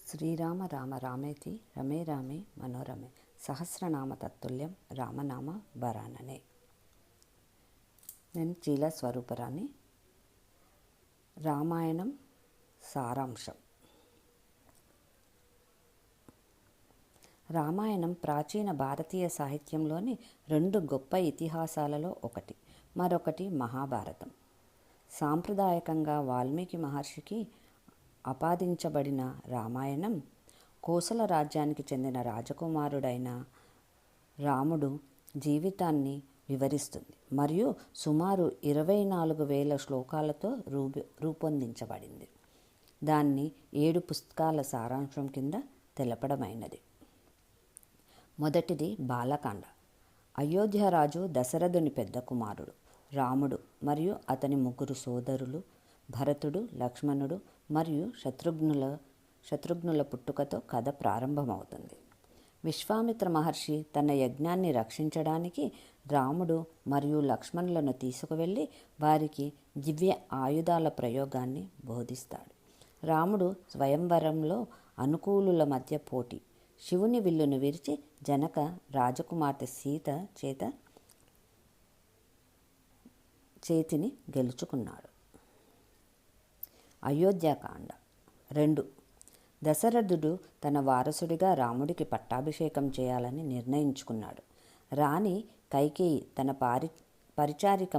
శ్రీరామ రామ రామేతి రమే రామే మనోరమే సహస్రనామ తత్తుల్యం రామనామ వరాననే. నేను చీల స్వరూపరాణి. రామాయణం సారాంశం. రామాయణం ప్రాచీన భారతీయ సాహిత్యంలోని రెండు గొప్ప ఇతిహాసాలలో ఒకటి. మరొకటి మహాభారతం. సాంప్రదాయకంగా వాల్మీకి మహర్షికి ఆపాదించబడిన రామాయణం కోసల రాజ్యానికి చెందిన రాజకుమారుడైన రాముడు జీవితాన్ని వివరిస్తుంది మరియు సుమారు 24,000 శ్లోకాలతో రూపొందించబడింది. దాన్ని 7 పుస్తకాల సారాంశం కింద తెలపడమైనది. మొదటిది బాలకాండ. అయోధ్యరాజు దశరథుని పెద్ద కుమారుడు రాముడు మరియు అతని 3 సోదరులు భరతుడు, లక్ష్మణుడు మరియు శత్రుఘ్నుల పుట్టుకతో కథ ప్రారంభమవుతుంది. విశ్వామిత్ర మహర్షి తన యజ్ఞాన్ని రక్షించడానికి రాముడు మరియు లక్ష్మణులను తీసుకువెళ్ళి వారికి దివ్య ఆయుధాల ప్రయోగాన్ని బోధిస్తాడు. రాముడు స్వయంవరంలో అనుకూలుల మధ్య పోటీ. శివుని విల్లును విరిచి జనక రాజకుమార్తె సీత చేతిని గెలుచుకున్నాడు. అయోధ్యకాండ 2. దశరథుడు తన వారసుడిగా రాముడికి పట్టాభిషేకం చేయాలని నిర్ణయించుకున్నాడు. రాణి కైకేయి తన పరిచారిక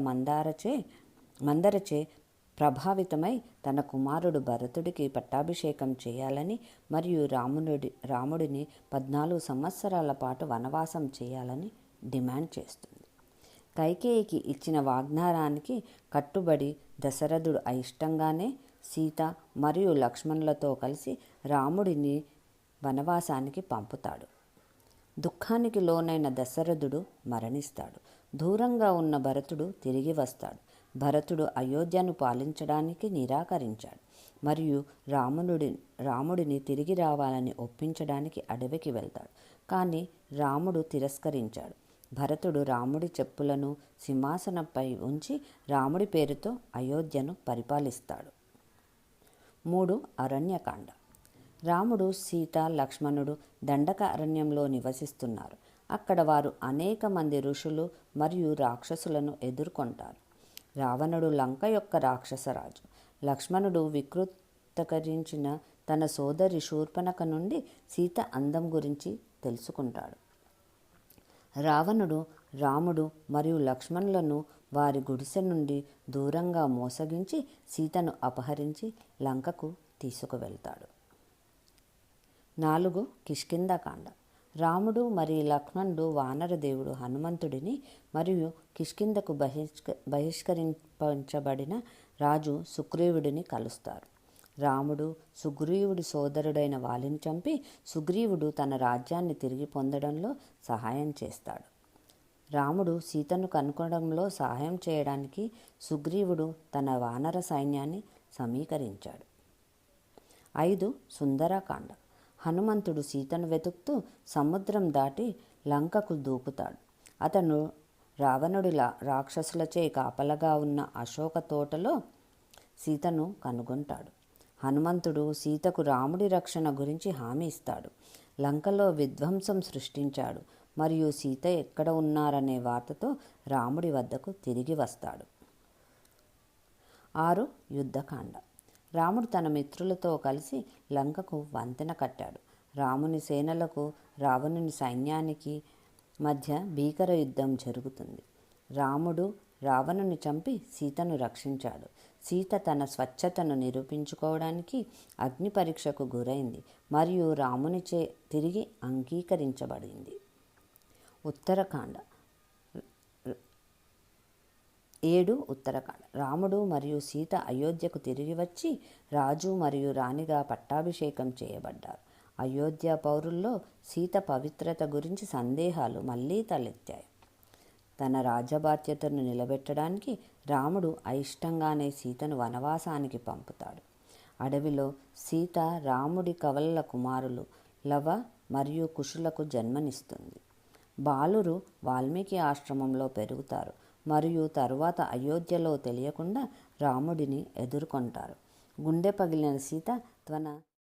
మందరచే ప్రభావితమై తన కుమారుడు భరతుడికి పట్టాభిషేకం చేయాలని మరియు రాముడిని 14 సంవత్సరాల పాటు వనవాసం చేయాలని డిమాండ్ చేస్తుంది. కైకేయికి ఇచ్చిన వాగ్దానానికి కట్టుబడి దశరథుడు అయిష్టంగానే సీత మరియు లక్ష్మణులతో కలిసి రాముడిని వనవాసానికి పంపుతాడు. దుఃఖానికి లోనైన దశరథుడు మరణిస్తాడు. దూరంగా ఉన్న భరతుడు తిరిగి వస్తాడు. భరతుడు అయోధ్యను పాలించడానికి నిరాకరించాడు మరియు రాముడిని తిరిగి రావాలని ఒప్పించడానికి అడవికి వెళ్తాడు. కానీ రాముడు తిరస్కరించాడు. భరతుడు రాముడి చెప్పులను సింహాసనంపై ఉంచి రాముడి పేరుతో అయోధ్యను పరిపాలిస్తాడు. 3. అరణ్యకాండ. రాముడు, సీత, లక్ష్మణుడు దండక అరణ్యంలో నివసిస్తున్నారు. అక్కడ వారు అనేక మంది ఋషులు మరియు రాక్షసులను ఎదుర్కొంటారు. రావణుడు లంక యొక్క రాక్షసరాజు. లక్ష్మణుడు వికృతీకరించిన తన సోదరి శూర్పణఖ నుండి సీత అందం గురించి తెలుసుకుంటాడు. రావణుడు రాముడు మరియు లక్ష్మణులను వారి గుడిసె నుండి దూరంగా మోసగించి సీతను అపహరించి లంకకు తీసుకువెళ్తాడు. 4. కిష్కింధకాండ. రాముడు మరియు లక్ష్మణుడు వానరదేవుడు హనుమంతుడిని మరియు కిష్కింధకు బహిష్కరించబడిన రాజు సుగ్రీవుడిని కలుస్తారు. రాముడు సుగ్రీవుడి సోదరుడైన వాలిని చంపి సుగ్రీవుడు తన రాజ్యాన్ని తిరిగి పొందడంలో సహాయం చేస్తాడు. రాముడు సీతను కనుగొనడంలో సహాయం చేయడానికి సుగ్రీవుడు తన వానర సైన్యాన్ని సమీకరించాడు. 5. సుందరకాండ. హనుమంతుడు సీతను వెతుకుతూ సముద్రం దాటి లంకకు దూకుతాడు. అతను రావణుడి రాక్షసులచే కాపలగా ఉన్న అశోక తోటలో సీతను కనుగొంటాడు. హనుమంతుడు సీతకు రాముడి రక్షణ గురించి హామీ ఇస్తాడు. లంకలో విధ్వంసం సృష్టించాడు మరియు సీత ఎక్కడ ఉన్నారనే వార్తతో రాముడి వద్దకు తిరిగి వస్తాడు. 6. యుద్ధకాండ. రాముడు తన మిత్రులతో కలిసి లంకకు వంతెన కట్టాడు. రాముని సేనలకు రావణుని సైన్యానికి మధ్య భీకర యుద్ధం జరుగుతుంది. రాముడు రావణుని చంపి సీతను రక్షించాడు. సీత తన స్వచ్ఛతను నిరూపించుకోవడానికి అగ్ని పరీక్షకు గురైంది మరియు రామునిచే తిరిగి అంగీకరించబడింది. ఉత్తరకాండ 7. ఉత్తరకాండ. రాముడు మరియు సీత అయోధ్యకు తిరిగి వచ్చి రాజు మరియు రాణిగా పట్టాభిషేకం చేయబడ్డారు. అయోధ్య పౌరుల్లో సీత పవిత్రత గురించి సందేహాలు మళ్ళీ తలెత్తాయి. తన రాజ్యబాధ్యతను నిలబెట్టడానికి రాముడు అయిష్టంగానే సీతను వనవాసానికి పంపుతాడు. అడవిలో సీత రాముడి కవలల కుమారులు లవ మరియు కుశులకు జన్మనిస్తుంది. బాలురు వాల్మీకి ఆశ్రమంలో పెరుగుతారు మరియు తరువాత అయోధ్యలో తెలియకుండా రాముడిని ఎదుర్కొంటారు. గుండె పగిలిన సీత తన